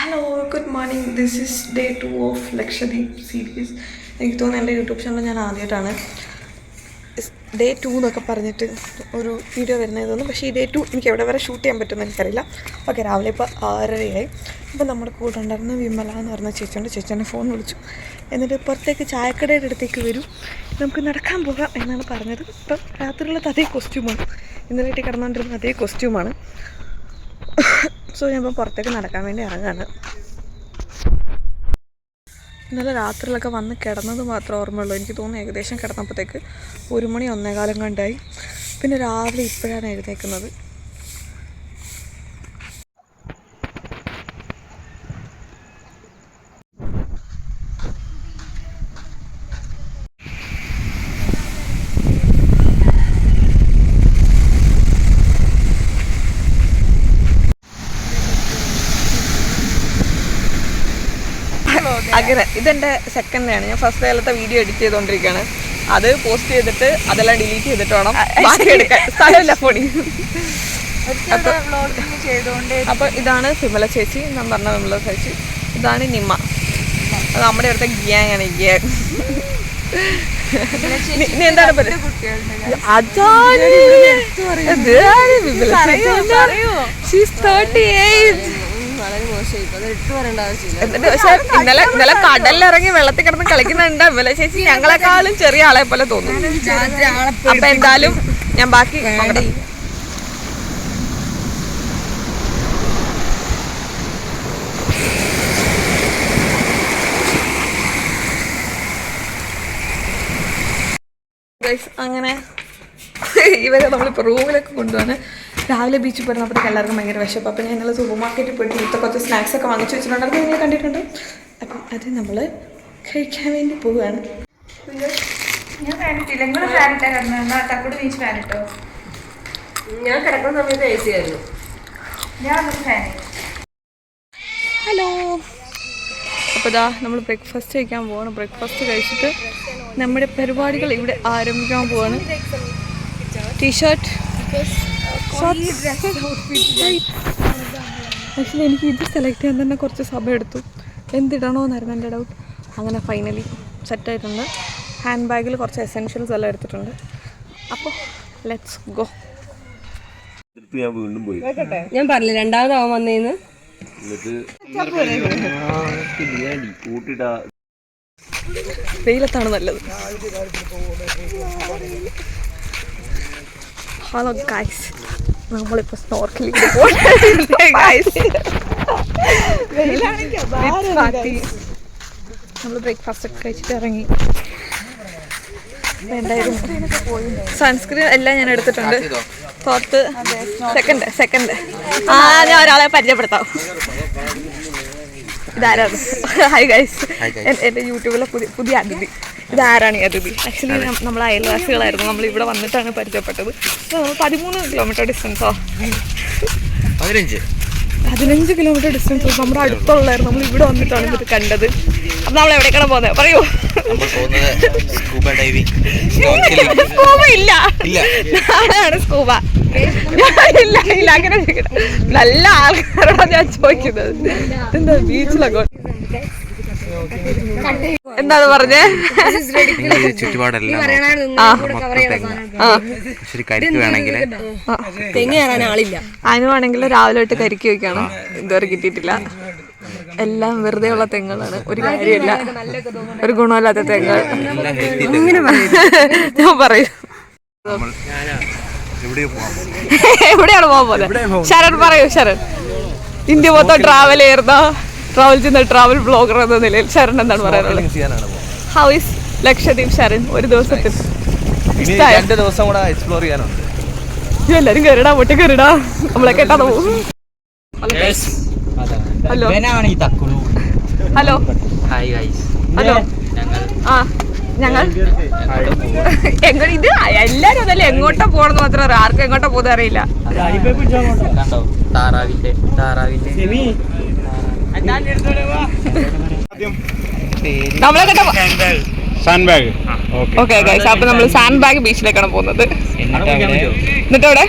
Hello good morning. This is day 2 of Lakshadweep series. എനിക്ക് തോന്നുന്നു എൻ്റെ യൂട്യൂബ് ചാനൽ ഞാൻ ആദ്യമായിട്ടാണ് ഡേ 2 എന്നൊക്കെ പറഞ്ഞിട്ട് ഒരു വീഡിയോ വരുന്നത് തോന്നുന്നു. പക്ഷേ ഈ ഡേ 2 എനിക്ക് എവിടെ വരെ ഷൂട്ട് ചെയ്യാൻ പറ്റുമെന്ന് എനിക്കറിയില്ല. ഓക്കെ, രാവിലെ ഇപ്പോൾ 6:30 അപ്പോൾ നമ്മുടെ കൂടെ ഉണ്ടായിരുന്ന വിമല എന്ന് പറഞ്ഞ ചേച്ചിയുടെ ഫോൺ വിളിച്ചു. എന്നിട്ട് പുറത്തേക്ക് ചായക്കടയുടെ അടുത്തേക്ക് വരും, നമുക്ക് നടക്കാൻ പോകാം എന്നാണ് പറഞ്ഞത്. ഇപ്പം രാത്രിയിലത്തെ അതേ കോസ്റ്റ്യൂമാണ്, ഇന്നലെ കിടന്നുകൊണ്ടിരുന്ന അതേ കോസ്റ്റ്യൂമാണ്. സോ ഞാനിപ്പോൾ പുറത്തേക്ക് നടക്കാൻ വേണ്ടി ഇറങ്ങാണ്. ഇന്നലെ രാത്രിയിലൊക്കെ വന്ന് കിടന്നത് മാത്രമേ ഓർമ്മയുള്ളൂ. എനിക്ക് തോന്നുന്നു ഏകദേശം കിടന്നപ്പോഴത്തേക്ക് 1 മണി 1:15 കണ്ടായി. പിന്നെ രാവിലെ ഇപ്പോഴാണ് എഴുന്നേൽക്കുന്നത്. അങ്ങനെ ഇതെൻ്റെ സെക്കൻഡ് ഡേ ആണ്. ഞാൻ ഫസ്റ്റ് ഡേയിലത്തെ വീഡിയോ എഡിറ്റ് ചെയ്തുകൊണ്ടിരിക്കുകയാണ്. അത് പോസ്റ്റ് ചെയ്തിട്ട് അതെല്ലാം ഡിലീറ്റ് ചെയ്തിട്ട് വേണം ബാക്കി എടുക്കാൻ, സ്ഥലമില്ല ഫോണിൽ. അപ്പോൾ ഇതാണ് വിമല ചേച്ചി, ഞാൻ പറഞ്ഞ വിമല ചേച്ചി. ഇതാണ് നിമ്മ, അത് നമ്മുടെ അടുത്ത ഗ്യാങ് ആണ്. ഗ്യാങ് നീ എന്താണ് അതാണ് വിമല ചേച്ചി. ഇന്നലെ കടലിലിറങ്ങി വെള്ളത്തിൽ കിടന്ന് കളിക്കുന്നുണ്ട് വിമല ചേച്ചി. ഞങ്ങളെക്കാളും ചെറിയ ആളെ പോലെ തോന്നുന്നു. അപ്പൊ എന്തായാലും ഞാൻ ബാക്കി അങ്ങനെ ഇവരെ നമ്മളിപ്പോൾ റൂമിലൊക്കെ കൊണ്ടുപോകാൻ. രാവിലെ ബീച്ചിൽ പോയിരുന്നപ്പോഴത്തേക്ക് എല്ലാവർക്കും ഭയങ്കര വിശപ്പ്. അപ്പോൾ ഞാൻ ഇന്നലെ സൂപ്പർ മാർക്കറ്റിൽ പോയിട്ട് ഇന്നത്തെ കുറച്ച് സ്നാക്സൊക്കെ വാങ്ങിച്ചു വെച്ചിട്ടുണ്ടായിരുന്നു, നിങ്ങൾ കണ്ടിട്ടുണ്ട്. അപ്പം അത് നമ്മൾ കഴിക്കാൻ വേണ്ടി പോവുകയാണ്. ഞാൻ ഫാനിട്ടില്ല, നിങ്ങൾ ഫാനിട്ടാ കിടന്നു. തക്കോട് ബീച്ച് ഫാനിട്ടോ? ഞാൻ കിടക്കുന്ന സമയത്ത് എ സി ആയിരുന്നു. ഞാൻ ഫാൻ. ഹലോ, അപ്പോൾ ഇതാ നമ്മൾ ബ്രേക്ക്ഫാസ്റ്റ് കഴിക്കാൻ പോവാണ്. ബ്രേക്ക്ഫാസ്റ്റ് കഴിച്ചിട്ട് നമ്മുടെ പരിപാടികൾ ഇവിടെ ആരംഭിക്കാൻ പോവാണ്. ടീഷർട്ട് ആക്ച്വലി എനിക്ക് ഇത് സെലക്ട് ചെയ്യാൻ തന്നെ കുറച്ച് സമയം എടുത്തു. എന്തിടണമെന്നായിരുന്നു എൻ്റെ ഡൗട്ട്. അങ്ങനെ ഫൈനലി സെറ്റായിട്ടുണ്ട്. ഹാൻഡ് ബാഗിൽ കുറച്ച് എസെൻഷ്യൽസ് എല്ലാം എടുത്തിട്ടുണ്ട്. അപ്പോൾ ലെറ്റ്സ് ഗോ. ഞാൻ പറഞ്ഞില്ല രണ്ടാമതാവാൻ വന്നേന്ന്. വെയിലത്താണ് നല്ലത്. ഹലോ ഗൈസ്, നമ്മളിപ്പോൾ സ്നോർക്കലിംഗ് നമ്മൾ ബ്രേക്ക്ഫാസ്റ്റ് ഒക്കെ കഴിച്ചിട്ട് ഇറങ്ങി. എന്തായാലും സൺസ്ക്രീൻ എല്ലാം ഞാൻ എടുത്തിട്ടുണ്ട്. പുറത്ത് സെക്കൻഡ് ഞാൻ ഒരാളെ പരിചയപ്പെടുത്താം. ഇതാരാണ്? ഹായ് ഗൈസ്, എൻ്റെ യൂട്യൂബിലെ പുതിയ അതിഥി. ഇതാരാണ് ഈ അതിഥി? ആക്ച്വലി നമ്മൾ അയൽവാസികളായിരുന്നു. നമ്മൾ ഇവിടെ വന്നിട്ടാണ് പരിചയപ്പെട്ടത്. 13 കിലോമീറ്റർ ഡിസ്റ്റൻസോ 15 കിലോമീറ്റർ ഡിസ്റ്റൻസ് നമ്മുടെ അടുത്തുള്ളായിരുന്നു. നമ്മൾ ഇവിടെ വന്നിട്ടാണ് ഇത് കണ്ടത്. അപ്പം നമ്മൾ എവിടേക്കാണ് പോകുന്നത് പറയൂ? സ്കൂബ ഇല്ല, നാളെയാണ് സ്കൂബ. ഇല്ല അങ്ങനെ നല്ല ആൾക്കാരോടാണ് ഞാൻ ചോദിക്കുന്നത്. എന്താ ബീച്ചിലൊക്കെ എന്താണ് പറഞ്ഞേ? അതിനുവാണെങ്കിൽ രാവിലെ തൊട്ട് കരിക്ക് വെക്കാണ്. ഇതുവരെ കിട്ടിയിട്ടില്ല. എല്ലാം വെറുതെ ഉള്ള തെങ്ങുകളാണ്, ഒരു കാര്യമില്ല, ഒരു ഗുണമില്ലാത്ത തെങ്ങുകൾ. ഞാൻ പറയും എവിടെയാണ് പോകാൻ പോകുന്നത്? ശരൺ പറയൂ. ശരൺ ഇന്ത്യ മൊത്തം ട്രാവൽ ചെയ്യുന്ന ട്രാവൽ ബ്ലോഗർ എന്ന നിലയിൽ ശരൺ എന്താണ് പറയാനുള്ളത്? How is Lakshadweep Sharan? ഒരു ദിവസത്തിൽ 2 ദിവസം കൂടെ എക്സ്പ്ലോർ ചെയ്യാനുണ്ട്. എല്ലാരും കയറിടാ, പൊട്ടി കയറിടാ, നമ്മളെ കേട്ടാ പോകും. Hello hello hello. ആ ഞങ്ങൾ ഇത് എല്ലാരും അതല്ലേ എങ്ങോട്ടാ പോണെന്ന് മാത്രം അറിയാം, ആർക്കും എങ്ങോട്ടാ പോകുന്നത് അറിയില്ല. നമ്മളെ ഓക്കെ ഗൈസ്, അപ്പൊ നമ്മൾ സാൻഡ് ബാഗ് ബീച്ചിലേക്കാണ് പോകുന്നത്. എന്നിട്ട് അവിടെ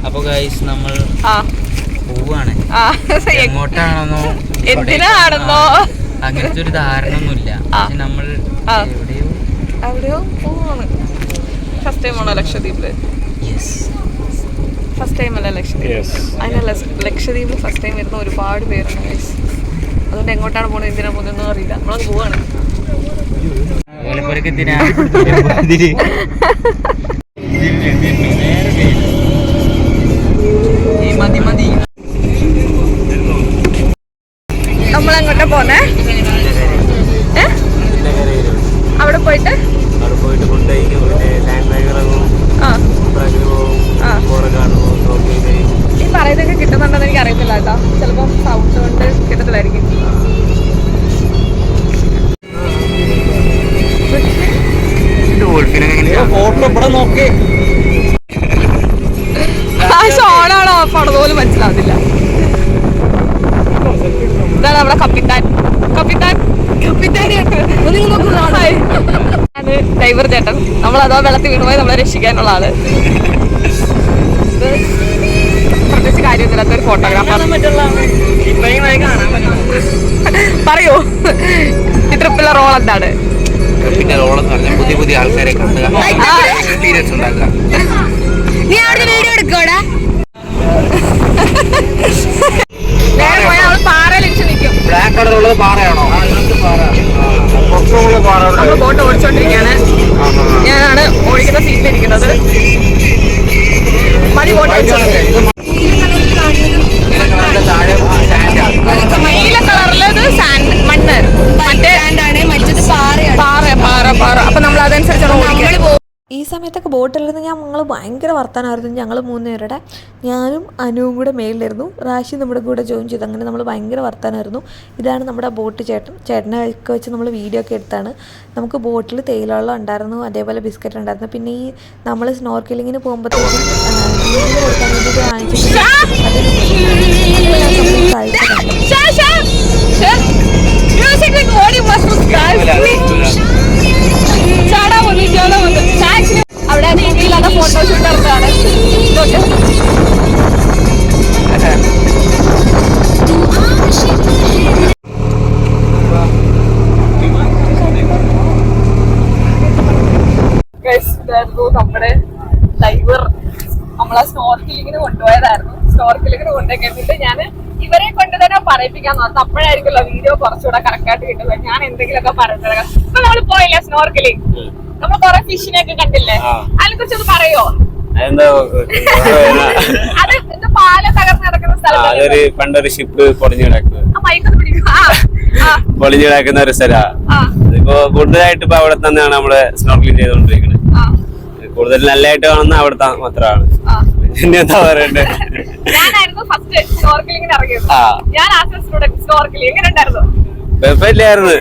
അപ്പൊ ഗൈസ് നമ്മൾ പോവാണ്. എങ്ങോട്ടാണെന്നോ എന്തിനാണെന്നോ അങ്ങനത്തെ ഒരു ധാരണ ഒന്നുമില്ല. നമ്മൾ എവിടെയോ പോവാണ്. ഫസ്റ്റ് ടൈം ആണോ ലക്ഷദ്വീപില്? ഫസ്റ്റ് ടൈം അല്ല ലക്ഷദ്വീപ്. അതിനല്ല ലക്ഷദ്വീപിൽ ഫസ്റ്റ് ടൈം വരുന്ന ഒരുപാട് പേരുണ്ട് ഗൈസ്. അതുകൊണ്ട് എങ്ങോട്ടാണ് പോകുന്നത് എന്തിനാണ് പോകുന്നതെന്നും അറിയില്ല. നമ്മളത് പോവാണ്. നമ്മളെങ്ങോട്ടാ പോന്നേ? അവിടെ പോയിട്ട് ഈ പറയുന്നതൊക്കെ കിട്ടുന്നുണ്ടെന്ന് എനിക്ക് അറിയത്തില്ല കേട്ടോ. ചിലപ്പം സൗണ്ട് കൊണ്ട് കിട്ടത്തില്ലായിരിക്കും. ഷോണാണോ ഓഫാണോ പോലും മനസ്സിലാവുന്നില്ല. ഇതാണ് നമ്മുടെ കപ്പിത്താൻ. അത് ഡ്രൈവർ ചേട്ടൻ. നമ്മൾ അഥവാ വെള്ളത്തിൽ വീണുപോയി നമ്മളെ രക്ഷിക്കാനുള്ള ആള്. ഇത് പ്രത്യേകിച്ച് കാര്യമൊന്നുമില്ലാത്ത ഒരു ഫോട്ടോഗ്രാഫർ. പറയൂ, ഈ ട്രിപ്പിലെ റോൾ എന്താണ്? പുതിയ പുതിയ ആൾക്കാരെ എക്സ്പീരിയൻസ് ഉണ്ടാക്കുക. നീ അവിടെ വീഡിയോ എടുക്കോടാ? നേരെ പോയാൽ അവള് പാറയിൽ നിൽക്കും. ബ്ലാക്ക് കളറുള്ളത് പാറയാണോ? നമ്മൾ ബോട്ട് ഓടിച്ചോണ്ടിരിക്കുകയാണ്. ഞാനാണ് ഓടിക്കുന്ന സീറ്റിലിരിക്കുന്നത്. മണി ബോട്ട് ഓടിച്ചോണ്ടിരിക്കുന്നത്. നീല കളറിലത് മണ്ണ്, മറ്റേ പാറ. അപ്പൊ നമ്മൾ അതനുസരിച്ചാണ് ഓടിക്കുന്നത്. ഈ സമയത്തൊക്കെ ബോട്ടിലിരുന്ന് ഞങ്ങൾ ഭയങ്കര വർത്താനമായിരുന്നു. ഞങ്ങൾ 3 പേരുടെ, ഞാനും അനുവും കൂടെ മേളിലായിരുന്നു. റാഷി നമ്മുടെ കൂടെ ജോയിൻ ചെയ്തു. അങ്ങനെ നമ്മൾ ഭയങ്കര വർത്താനമായിരുന്നു. ഇതാണ് നമ്മുടെ ബോട്ട് ചേട്ടനെ ഒക്കെ വെച്ച് നമ്മൾ വീഡിയോ ഒക്കെ എടുത്താണ്. നമുക്ക് ബോട്ടിൽ തേയിലവെള്ളം ഉണ്ടായിരുന്നു, അതേപോലെ ബിസ്ക്കറ്റ് ഉണ്ടായിരുന്നു. പിന്നെ ഈ നമ്മൾ സ്നോർക്കലിങ്ങിന് പോകുമ്പോഴത്തേക്കും കൊടുക്കാൻ വേണ്ടിയിട്ട് വാങ്ങിച്ചിട്ട് അവിടെ രീതിയിലുള്ള ഫോട്ടോഷൂട്ട് നടത്തുകയാണ്. നമ്മുടെ ഡൈവർ നമ്മളെ സ്നോർക്കലിങ്ങിന് കൊണ്ടുപോയതായിരുന്നു. സ്നോർക്കലിങ്ങിന് കൊണ്ടുപോയി കഴിഞ്ഞിട്ട് ഞാൻ ഇവരെ കൊണ്ട് തന്നെ പറയിപ്പിക്കാൻ നോക്കാം. അപ്പോഴായിരിക്കുമല്ലോ വീഡിയോ കുറച്ചുകൂടെ കറക്റ്റായിട്ട് കിട്ടുന്നത്. ഞാൻ എന്തെങ്കിലുമൊക്കെ പറയുന്നത്. ഇപ്പൊ നമ്മൾ പോയില്ല സ്നോർക്കലിംഗ്, നമ്മൾ കുറെ ഫിഷിനെയൊക്കെ കണ്ടില്ലേ, അതിനെ കുറിച്ച് ഒന്ന് പറയോ? അത് എന്താ പാലം തകർന്ന് കിടക്കുന്ന സ്ഥലം, പണ്ടൊരു ഷിപ്പ് പൊളിഞ്ഞു കിടക്കുന്ന ഒരു സ്ഥലമാണ്. ഇപ്പൊ കൂടുതലായിട്ട് ഇപ്പൊ അവിടെ തന്നെയാണ് നമ്മള് സ്നോർക്കലിംഗ് ചെയ്തോണ്ടിരിക്കുന്നത്. കൂടുതൽ നല്ലതായിട്ട് കാണുന്ന അവിടുത്തെ മാത്രമാണ്. പിന്നെ എന്താ പറയണ്ടേ, ഞാനായിരുന്നു ഫസ്റ്റ് സ്നോർക്കലിംഗിന് ഇറങ്ങിയത്. ഞാൻ ആസ് എ സ്റ്റുഡന്റ് സ്നോർക്കലിംഗ് എങ്ങനെ ഉണ്ടായിരുന്നു? കുഴപ്പമില്ലായിരുന്നു.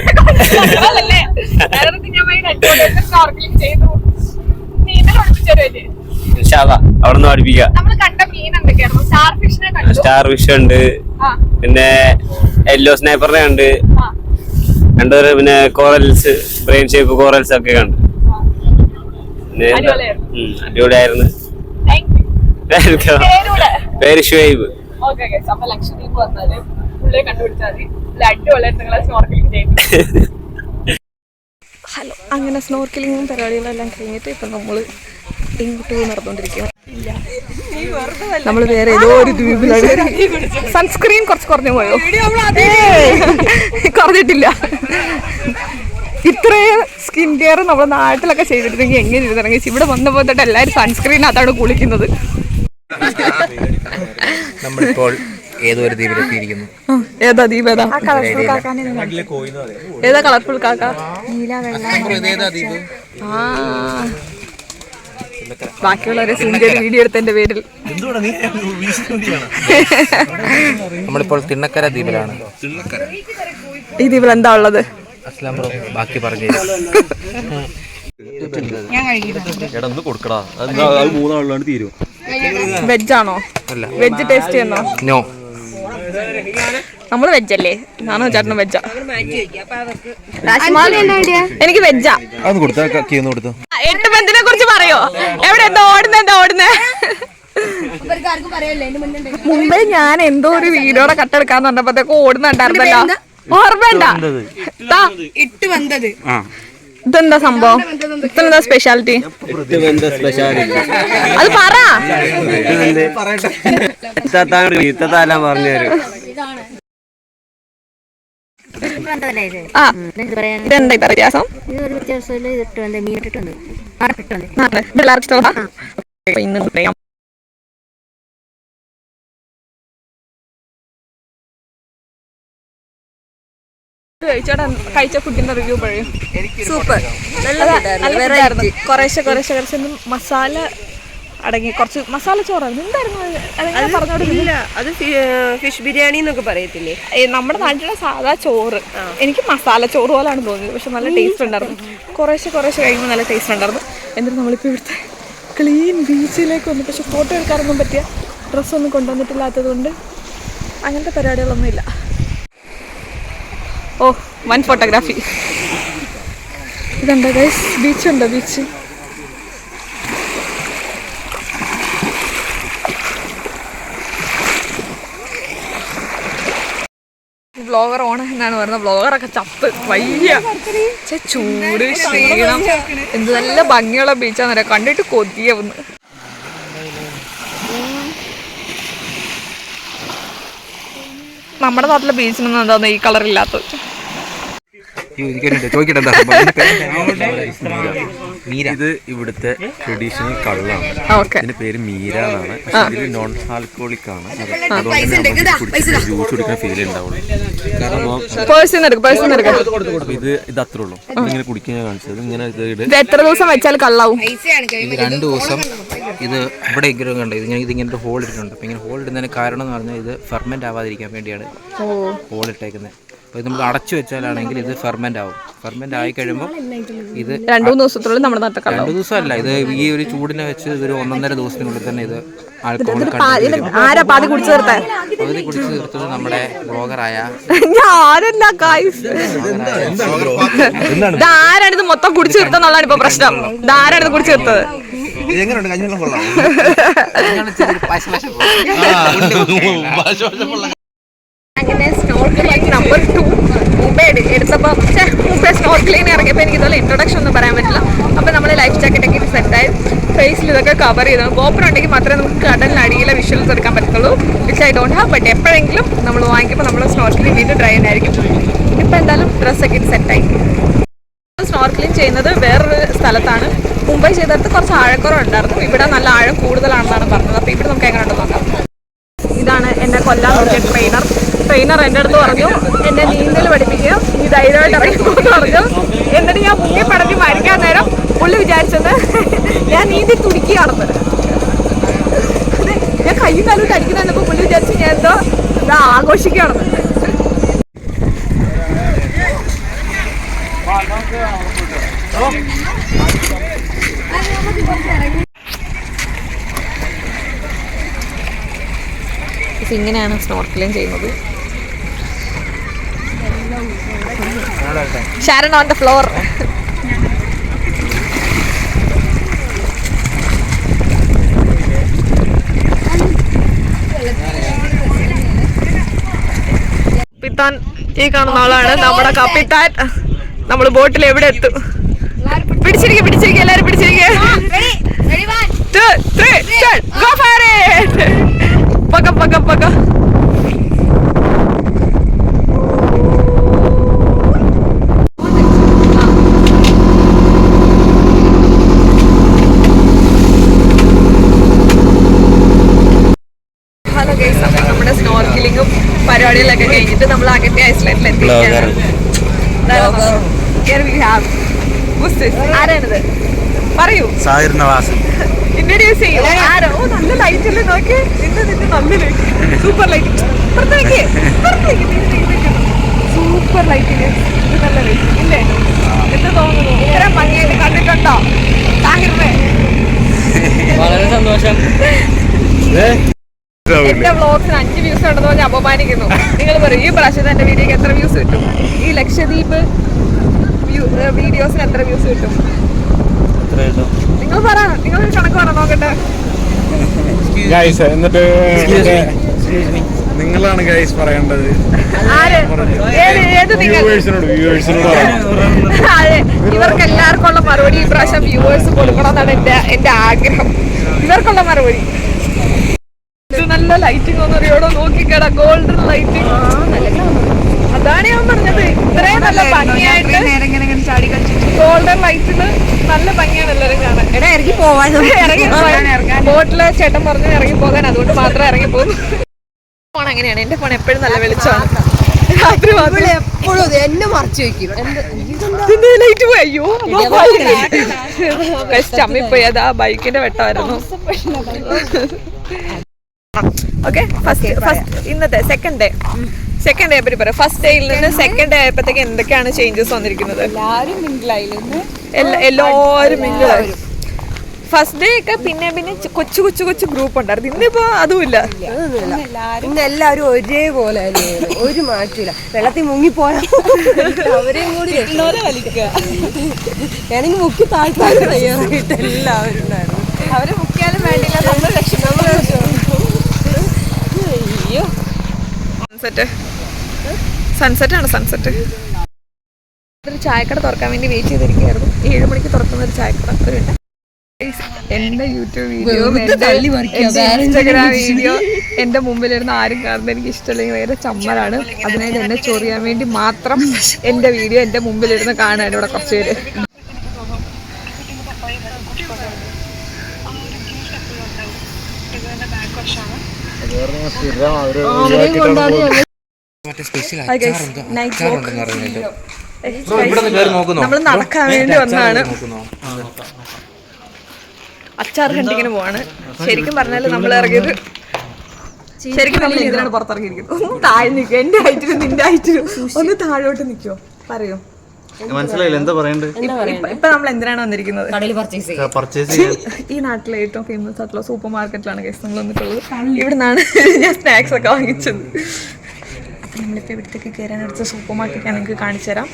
അവിടെ നിന്ന് പഠിപ്പിക്കാം. സ്റ്റാർ ഫിഷ് ഉണ്ട്, പിന്നെ യെല്ലോ സ്നൈപ്പറിനെ ഉണ്ട്, പിന്നെ കോറൽസ്, ബ്രെയിൻ ഷേപ്പ് കോറൽസ് ഒക്കെ കണ്ടു. പിന്നെ അടിപൊളിയായിരുന്നു. പേര് ഷുഹൈബ്. ഹലോ, അങ്ങനെ സ്നോർക്കലിങ്ങും പരിപാടികളെല്ലാം കഴിഞ്ഞിട്ട് ഇപ്പൊ നമ്മള് ഇങ്ങോട്ട് നടന്നുകൊണ്ടിരിക്കുകയാണ്. നമ്മൾ വേറെ ഏതോ ഒരു ദ്വീപിലാണ്. സൺസ്ക്രീൻ കുറച്ച് കുറഞ്ഞു പോയോ? കുറഞ്ഞിട്ടില്ല. ഇത്രയും സ്കിൻ കെയർ നമ്മുടെ നാട്ടിലൊക്കെ ചെയ്തിട്ടുണ്ടെങ്കിൽ എങ്ങനെ ഇരുന്നിറങ്ങി. ഇവിടെ വന്നപ്പോൾ തൊട്ട് എല്ലാവരും സൺസ്ക്രീനകത്താണ് കുളിക്കുന്നത്. നമ്മളിപ്പോൾ ഏതോ ഒരു ദ്വീപിലെത്തിയിരിക്കുന്നു. ഏതാ ദ്വീപ്? ഏതാ കളർഫുൾ കാക്ക? ബാക്കിയുള്ളവരെ സിന്റെ വീഡിയോ എടുത്തതിന്റെ പേരിൽ നമ്മളിപ്പോൾ തിണ്ണക്കര ദ്വീപിലാണ്. ഈ ദ്വീപിൽ എന്താ ഉള്ളത്? അസ്ലാം ബ്രോ ബാക്കി പറഞ്ഞു. വെജ് ആണോ? വെജ് ടേസ്റ്റ് ചെയ്യുന്നോ? നോ. നമ്മള് വെജല്ലേ? ഞാനും ചേട്ടനും വെജാ. എനിക്ക് വെജാ. 8 ബന്ധിനെ കുറിച്ച് പറയോ? എവിടെ എന്താ ഓടുന്നേ? മുമ്പേ ഞാൻ എന്തോ ഒരു വീഡിയോടെ കട്ടെടുക്കാന്ന് പറഞ്ഞപ്പോഴത്തേക്ക് ഓടുന്നുണ്ടായിരുന്നല്ലോ, ഓർമ്മണ്ട? ഇതെന്താ സംഭവം? ഇതെന്താ സ്പെഷ്യാലിറ്റി? അത് പറ. ഇതെന്താ ഇത്ര വ്യത്യാസം? ഇന്ന് പറയാം. കഴിച്ച ഫുഡിന്റെ റിവ്യൂ പറയും. സൂപ്പർ, കുറേശ്ശെ മസാല അടങ്ങി കുറച്ച് മസാല ചോറായിരുന്നു. എന്തായിരുന്നു? അത് ഫിഷ് ബിരിയാണി എന്നൊക്കെ പറയത്തില്ലേ, നമ്മുടെ നാട്ടിലെ സാധാ ചോറ്. എനിക്ക് മസാല ചോറ് പോലാണ് തോന്നിയത്, പക്ഷെ നല്ല ടേസ്റ്റ് ഉണ്ടായിരുന്നു. കുറേശ്ശെ കഴിയുമ്പോൾ നല്ല ടേസ്റ്റ് ഉണ്ടായിരുന്നു. എന്നിട്ട് നമ്മളിപ്പോൾ ഇവിടുത്തെ ക്ലീൻ ബീച്ചിലേക്ക് വന്നു. പക്ഷെ ഫോട്ടോ എടുക്കാനൊന്നും പറ്റിയ ഡ്രസ്സൊന്നും കൊണ്ടുവന്നിട്ടില്ലാത്തത് കൊണ്ട് അങ്ങനത്തെ പരിപാടികളൊന്നും ഇല്ല. ഓ, വൺ ഫോട്ടോഗ്രാഫി. ഇതുണ്ടോ ഗൈസ്? ബീച്ചുണ്ടോ? ബീച്ച് വ്ളോഗർ ഓണ എന്നാണ് പറയുന്നത്. വ്ളോഗറൊക്കെ ചത്ത് വയ്യ. ചൂട്, ക്ഷീണം. എന്ത് നല്ല ഭംഗിയുള്ള ബീച്ചാന്ന് പറയാം. കണ്ടിട്ട് കൊതിയാവുന്നു. നമ്മുടെ നാട്ടിലെ ബീച്ചിനൊന്നും എന്താന്ന് ഈ കളറില്ലാത്തത്. ഇത് ഇവിടുത്തെ ട്രഡീഷണൽ കള്ളാണ്. ഇതിന്റെ പേര് മീര എന്നാണ്. ഇതിൽ നോൺ ആൽക്കോളിക് ആണ്. ജ്യൂസ് കുടിക്കുന്ന ഫീൽ ഉണ്ടാവുള്ളൂ. ഇത് അത്രേ ഉള്ളൂ. ഇങ്ങനെ കുടിക്കാൻ കാണിച്ചത്. ഇങ്ങനെ എത്ര ദിവസം വെച്ചാൽ കള്ളാവും? 2 ദിവസം. ഇത് ഇവിടെ കണ്ടു. ഇതിങ്ങനെ ഹോൾ ഇട്ടിട്ടുണ്ട്. അപ്പൊ ഇങ്ങനെ ഹോൾ ഇടുന്നതിന് കാരണം എന്ന് പറഞ്ഞാൽ ഇത് ഫെർമെന്റ് ആവാതിരിക്കാൻ വേണ്ടിയാണ് ഹോൾ ഇട്ടേക്കുന്നത്. അപ്പോൾ ഇത് നമ്മൾ അടച്ചു വെച്ചാലാണെങ്കിൽ ഇത് ഫെർമെന്റ് ആവും. ഫെർമെന്റ് ആയി കഴിയുമ്പോൾ ഇത് 2-3 ദിവസത്തിനുള്ളിൽ നമ്മുടെ നാട്ടിൽ 2 ദിവസമല്ല, ഇത് ഈ ഒരു ചൂടിനെ വെച്ച് ഇതൊരു 1.5 ദിവസത്തിനുള്ളിൽ തന്നെ ഇത് ആൽക്കഹോൾ പാതി കുടിച്ചു തീർത്തത്. നമ്മുടെ ബ്ലോഗറായ ആരാണിത് മൊത്തം കുടിച്ചു തീർത്തെന്നുള്ളതാണ് ഇപ്പൊ പ്രശ്നം. ആരാണിത് കുടിച്ചു തീർത്തത്? അങ്ങനെ സ്നോർക്കലിംഗ് നമ്പർ 2 മുമ്പേ എടുത്തപ്പോൾ മുമ്പേ സ്നോർക്കലിംഗ് ഇറങ്ങിയപ്പോൾ എനിക്ക് ഇതുപോലെ ഇൻട്രൊഡക്ഷൻ ഒന്നും പറയാൻ പറ്റില്ല. അപ്പോൾ നമ്മൾ ലൈഫ് ജാക്കറ്റൊക്കെ ഇട്ട് സെറ്റായി ഫേസിൽ ഇതൊക്കെ കവർ ചെയ്തു. ഗോപുരം ഉണ്ടെങ്കിൽ മാത്രമേ നമുക്ക് കടലിനടിയിലെ വിഷ്വൽസ് എടുക്കാൻ പറ്റുള്ളൂ. Which I don't have. But എപ്പോഴെങ്കിലും നമ്മൾ വാങ്ങിക്കുമ്പോൾ നമ്മൾ സ്നോർക്കലിംഗ് ചെയ്ത് ഡ്രൈ ആയിരിക്കും. ഇപ്പോൾ എന്തായാലും ഡ്രസ്സൊക്കെ ഇട്ട് സെറ്റായി. സ്നോർക്കലിംഗ് ചെയ്യുന്നത് വേറൊരു സ്ഥലത്താണ്. മുംബൈ ചെയ്തിടത്ത് കുറച്ച് ആഴക്കുറവുണ്ടായിരുന്നു. ഇവിടെ നല്ല ആഴം കൂടുതലാണെന്നാണ് പറഞ്ഞത്. അപ്പോൾ ഇവിടെ നമുക്ക് എങ്ങനെ ഉണ്ടെന്ന് നോക്കാം. ഇതാണ് എന്നെ കൊല്ലാൻ നോക്കിയ ട്രെയിനർ എൻ്റെ അടുത്ത് പറഞ്ഞു എന്നെ നീന്തൽ പഠിപ്പിക്കുക, നീ ധൈര്യമായിട്ട് ഇറങ്ങിപ്പോന്ന് പറഞ്ഞു. എന്നിട്ട് ഞാൻ മുങ്ങി പടഞ്ഞ് മരിക്കാൻ നേരം പുള്ളി വിചാരിച്ചത് ഞാൻ നീന്തി തുടിക്കുകയാണെന്ന്. ഞാൻ കയ്യും കാലും അടിക്കുന്നപ്പോൾ പുള്ളി വിചാരിച്ചു ഞാൻ എന്തോ ഇതാ ആഘോഷിക്കുകയാണെന്ന്. ഇങ്ങനെയാണ് സ്നോർക്കലിംഗ് ചെയ്യുന്നത്. Sharon on the floor. കപ്പിത്താൻ ഈ കാണുന്ന ആളാണ് നമ്മുടെ കപ്പിത്താൻ. നമ്മൾ ബോട്ടിൽ എവിടെ എത്തും? പിടിച്ചിരിക്കുക എല്ലാരും പിടിച്ചിരിക്കുക. 2, 3 go for it. പക ഹലോ ഗൈസ്, അപ്പോൾ നമ്മുടെ സ്നോർക്കലിംഗും പരിപാടികളൊക്കെ കഴിഞ്ഞിട്ട് നമ്മൾ അഗത്തി ഐസ്ലാൻഡിൽ എത്തിയിരിക്കുകയാണ്. ആരാണിത് പറയൂ. ഇൻട്രൊഡ്യൂസ് ചെയ്യും. ആരോ? നല്ല ലൈറ്റ് അല്ലേ നോക്കി. നിന്റെ നന്ദില് സൂപ്പർ ലൈറ്റ്. സൂപ്പർ ലൈറ്റില് ഇത് നല്ല ലൈറ്റ് ഇല്ലേ? എന്ത് തോന്നുന്നു? ഇത്തരം ഭംഗിയായിട്ട് കണ്ടിട്ടുണ്ടോ താഹിറിനെ? വളരെ സന്തോഷം. എന്റെ വ്ളോഗ്സിന് 5 വ്യൂസ് ഉണ്ടെന്ന് പറഞ്ഞ് അപമാനിക്കുന്നു. നിങ്ങൾ പറയും ഈ പ്രാവശ്യത്തെ എന്റെ വീഡിയോക്ക് എത്ര വ്യൂസ് കിട്ടും, ഈ ലക്ഷദ്വീപ് വീഡിയോസിന് എത്ര വ്യൂസ് കിട്ടും? നിങ്ങൾ പറ, നിങ്ങൾ കണക്ക് പറ നോക്കട്ടെ. എന്നിട്ട് നിങ്ങളാണ് ഗൈസ് പറയേണ്ടത്. ആര്? ഏത് നിങ്ങൾ? അതെ, ഇവർക്ക് എല്ലാവർക്കും ഉള്ള മറുപടി ഈ പ്രാവശ്യം വ്യൂവേഴ്സ് കൊടുക്കണം എന്നാണ് എന്റെ ആഗ്രഹം. ഇവർക്കുള്ള മറുപടി നല്ല ലൈറ്റിംഗ് ഒന്നും അറിയോടോ, നോക്കിക്കട ഗോൾഡൻ ലൈറ്റിംഗ്. അതാണ് ഞാൻ പറഞ്ഞത്, ഇത്രയും നല്ല ഭംഗിയായിട്ട് ഗോൾഡൻ ലൈറ്റില് നല്ല ഭംഗിയാണ് എല്ലാവരും കാണാൻ. ഇറങ്ങി പോവാൻ ബോട്ടില് ചേട്ടൻ പറഞ്ഞു ഇറങ്ങി പോകാൻ, അതുകൊണ്ട് മാത്രം ഇറങ്ങി പോകുന്നു. ഫോൺ അങ്ങനെയാണ്, എന്റെ ഫോൺ എപ്പോഴും നല്ല വെളിച്ചമാണ്. രാത്രി എപ്പോഴും എന്നെ മറച്ചു വെക്കും. ലൈറ്റ് പോയി. അയ്യോ ചമ്മിപ്പോയി, അത് ആ ബൈക്കിന്റെ വെട്ടമായിരുന്നു. ഓക്കെ, ഇന്നത്തെ സെക്കൻഡ് ഡേ പറ്റി പറയാം. ഫസ്റ്റ് ഡേയിൽ നിന്ന് സെക്കൻഡ് ഡേ ആയപ്പോഴത്തേക്ക് എന്തൊക്കെയാണ് ചേഞ്ചസ് വന്നിരിക്കുന്നത്? എല്ലാരും മിങ്കിളായി, എല്ലാവരും മിങ്കിളായി. ഫസ്റ്റ് ഡേ ഒക്കെ പിന്നെ കൊച്ചു ഗ്രൂപ്പ് ഉണ്ടായിരുന്നു. ഇന്നിപ്പോ അതുമില്ല, ഇന്ന് എല്ലാവരും ഒരേപോലെ ഒരു മാറ്റില്ല. വെള്ളത്തിൽ മുങ്ങിപ്പോയാ അവരെയും കൂടി വലിക്കുക. ഞാനെങ്കിൽ മുക്കി താഴ്ത്താൻ തയ്യാറായിട്ട് എല്ലാവരും ഉണ്ടായിരുന്നു. അവര് മുക്കിയാലും വേണ്ടില്ല, നമ്മൾ രക്ഷപ്പെടും. അയ്യോ, സൺസെറ്റ് ഒരു ചായക്കട തുറക്കാൻ വേണ്ടി വെയിറ്റ് ചെയ്തിരിക്കുകയായിരുന്നു. 7 മണിക്ക് തുറക്കുന്ന ഒരു ചായക്കട ഉണ്ട്. എന്റെ യൂട്യൂബ് വീഡിയോ, ഇൻസ്റ്റാഗ്രാം വീഡിയോ എന്റെ മുമ്പിലിരുന്ന് ആരും കാണുന്നത് എനിക്ക് ഇഷ്ടമല്ലെങ്കിൽ ഭയങ്കര ചമ്മലാണ്. അതിനായിട്ട് എന്നെ ചൊറിയാൻ വേണ്ടി മാത്രം എന്റെ വീഡിയോ എന്റെ മുമ്പിലിരുന്ന് കാണാൻ ഇവിടെ കുറച്ച് പേര്. നമ്മൾ നടക്കാൻ വേണ്ടി വന്നതാണ്. അച്ചാർ ഹണ്ടിങ്ങിന് പോവാണ്. ശരിക്കും പറഞ്ഞാല് നമ്മൾ ഇറങ്ങിയത്, ശരിക്കും നമ്മൾ ഇതിനാണ് പുറത്തിറങ്ങിയിരിക്കുന്നത്. ഒന്ന് താഴെ നിൽക്കുക, എന്റെ ഹൈറ്റിലും നിന്റെ ഹൈറ്റിലും ഒന്ന് താഴോട്ട് നിൽക്കുവോ? പറയൂ, മനസ്സിലായില്ല എന്താ പറയണ്ടത്. ഇപ്പൊ നമ്മൾ എന്തിനാണ് വന്നിരിക്കുന്നത്? പർച്ചേസ് ഈ നാട്ടിലെ ഏറ്റവും ഫേമസ് ആയിട്ടുള്ള സൂപ്പർ മാർക്കറ്റിലാണ് കേസ് നമ്മൾ വന്നിട്ടുള്ളത്. ഇവിടെ നിന്നാണ് ഞാൻ സ്നാക്സ് ഒക്കെ വാങ്ങിച്ചത്. അപ്പം നമ്മളിപ്പോൾ ഇവിടത്തേക്ക് കയറാനെടുത്ത സൂപ്പർ മാർക്കറ്റ് ഞാൻ നിങ്ങൾക്ക് കാണിച്ചു തരാം.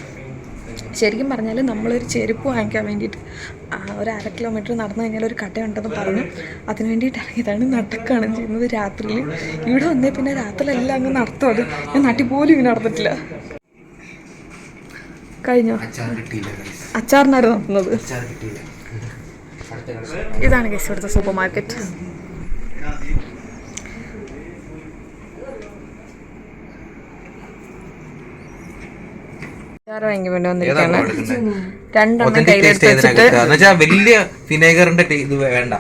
ശരിക്കും പറഞ്ഞാൽ നമ്മളൊരു ചെരുപ്പ് വാങ്ങിക്കാൻ വേണ്ടിയിട്ട് ഒരു 1/2 കിലോമീറ്റർ നടന്നു കഴിഞ്ഞാൽ ഒരു കടയുണ്ടെന്ന് പറഞ്ഞു. അതിന് വേണ്ടിയിട്ട് ഇറങ്ങിയതാണ്. നടക്കുകയാണ് ചെയ്യുന്നത് രാത്രിയിൽ. ഇവിടെ വന്നേ പിന്നെ രാത്രിയിലെല്ലാം അങ്ങ് നടത്തുമാണ്. ഞാൻ നാട്ടിൽ പോലും ഇങ്ങനെ നടന്നിട്ടില്ല. കഴിഞ്ഞോ? അച്ചാറിനായിരുന്നു നടത്തുന്നത്. ഇതാണ് കേസ് ഇവിടുത്തെ സൂപ്പർ മാർക്കറ്റ്. വാങ്ങിക്കാൻ വേണ്ടി വന്നിരിക്കുകയാണ്. 2 കയ്യിലെടുത്ത് വെച്ചിട്ട് വലിയ വിനേഗറിന്റെ ഇത് വേണ്ട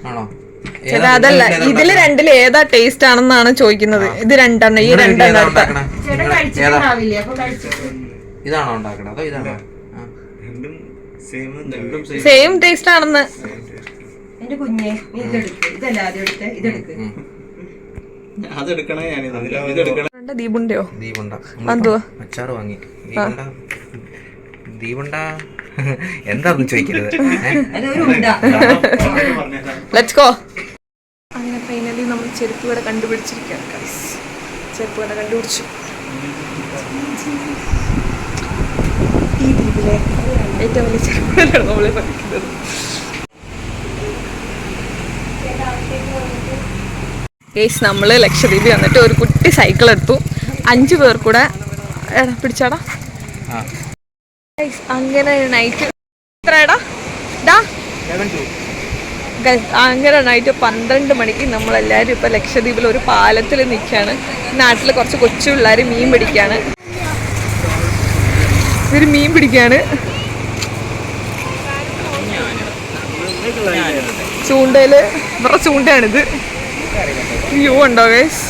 ആണോ? അതല്ല, ഇതില് 2 ഏതാ ടേസ്റ്റ് ആണെന്നാണ് ചോദിക്കുന്നത്. ഇത് 2 ഈ 2 ഇതാണോ ഉണ്ടാക്കണത് അതോ ഇതാണോ? സെയിം ടേസ്റ്റ് ആണെന്ന്. എന്റെ കുഞ്ഞെ ഇതല്ല ആദ്യം എടുത്ത് ഇതെടുക്ക്. ദീപുണ്ടോ? ദീപുണ്ട എന്തുവാ? അച്ചാറ് വാങ്ങി. ദീപുണ്ട എന്താന്ന് ചോദിക്കരുത്. Let's go. അങ്ങനെ ഫൈനലി നമ്മൾ ചെരുപ്പ് കട കണ്ടുപിടിച്ചിരിക്കുകയാണ്. ചെരുപ്പ് കട കണ്ടുപിടിച്ചു. ഈ ദ്വീപിലെ ഏറ്റവും വലിയ ചെരുപ്പ് കടയാണ് നമ്മളെ പഠിക്കുന്നത്. ഗൈസ്, നമ്മൾ ലക്ഷദ്വീപിൽ വന്നിട്ട് ഒരു കുട്ടി സൈക്കിൾ എടുത്തു. 5 പേർ കൂടെ പിടിച്ചാടാ. അങ്ങനെ നൈറ്റ് എത്രടാ? അങ്ങനെ നൈറ്റ് 12 മണിക്ക് നമ്മളെല്ലാവരും ഇപ്പം ലക്ഷദ്വീപിൽ ഒരു പാലത്തിൽ നിൽക്കുകയാണ്. നാട്ടിൽ കുറച്ച് കൊച്ചു പിള്ളേർ മീൻ പിടിക്കുകയാണ്. ഇവർ മീൻ പിടിക്കുകയാണ്. ചൂണ്ടയിൽ ഇവരുടെ ചൂണ്ടയാണിത്. വ്യൂ ഉണ്ടോ ഗൈസ്?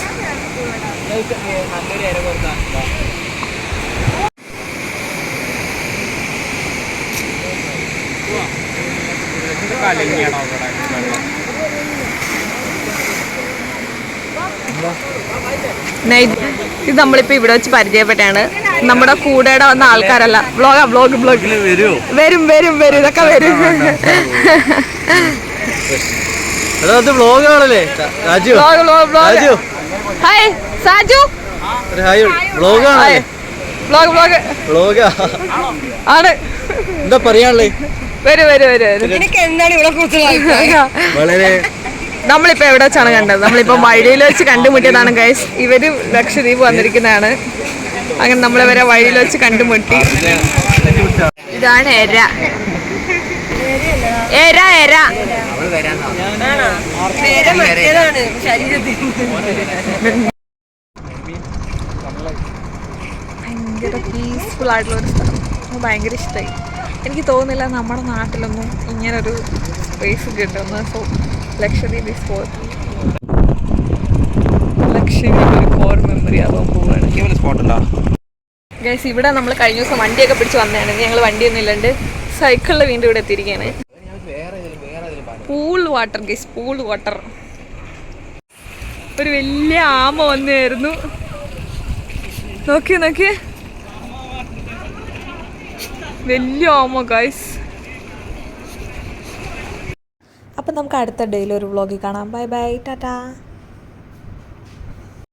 ഇത് നമ്മളിപ്പോ ഇവിടെ വെച്ച് പരിചയപ്പെട്ടാണ്. നമ്മുടെ കൂടെ വന്ന ആൾക്കാരല്ല. വ്ലോഗ് വരും ഇതൊക്കെ വരും. എടാ അത് വ്ളോഗ് ആണല്ലേ രാജു രാജു ഹായ് സാജു ഒരു ഹായ് വ്ളോഗ് ആണല്ലേ വ്ളോഗാ ആണ്. എന്താ പറയാനുള്ളേ വരൂ വളരെ നമ്മളിപ്പോ എവിടെ വെച്ചാണ് കണ്ടത്? നമ്മളിപ്പോ വഴിയിൽ വെച്ച് കണ്ടുമുട്ടിയതാണ് ഗൈസ്. ഇവര് ലക്ഷദ്വീപ് വന്നിരിക്കുന്നതാണ്. അങ്ങനെ നമ്മളിവരെ വഴിയിൽ വെച്ച് കണ്ടുമുട്ടി. ഇതാണ് എര. ഭയങ്കര പീസ്ഫുൾ ആയിട്ടുള്ള ഒരു സ്ഥലം. ഭയങ്കര ഇഷ്ടമായി. എനിക്ക് തോന്നുന്നില്ല നമ്മുടെ നാട്ടിലൊന്നും ഇങ്ങനൊരു സ്പേസ് കിട്ടുന്നത്. So Lakshadweep is for Lakshadweep ഒരു കോർ മെമ്മറി ആവാൻ പോവുകയാണ്. ഗൈസ് ഇവിടെ നമ്മൾ കഴിഞ്ഞ ദിവസം വണ്ടിയൊക്കെ പിടിച്ച് വന്നതാണ്. ഞങ്ങൾ വണ്ടിയൊന്നും ഇല്ലാണ്ട് സൈക്കിളിൽ വീണ്ടും ഇവിടെ എത്തിയിരിക്കുകയാണ്. Pool water guys, pool water. ഒരു വലിയ ആമ വന്നായിരുന്നു. നോക്കിയേ വലിയ ആമ ഗൈസ്. അപ്പം നമുക്ക് അടുത്ത ഡേയിൽ ഒരു വ്ളോഗിൽ കാണാം. Bye bye, Tata.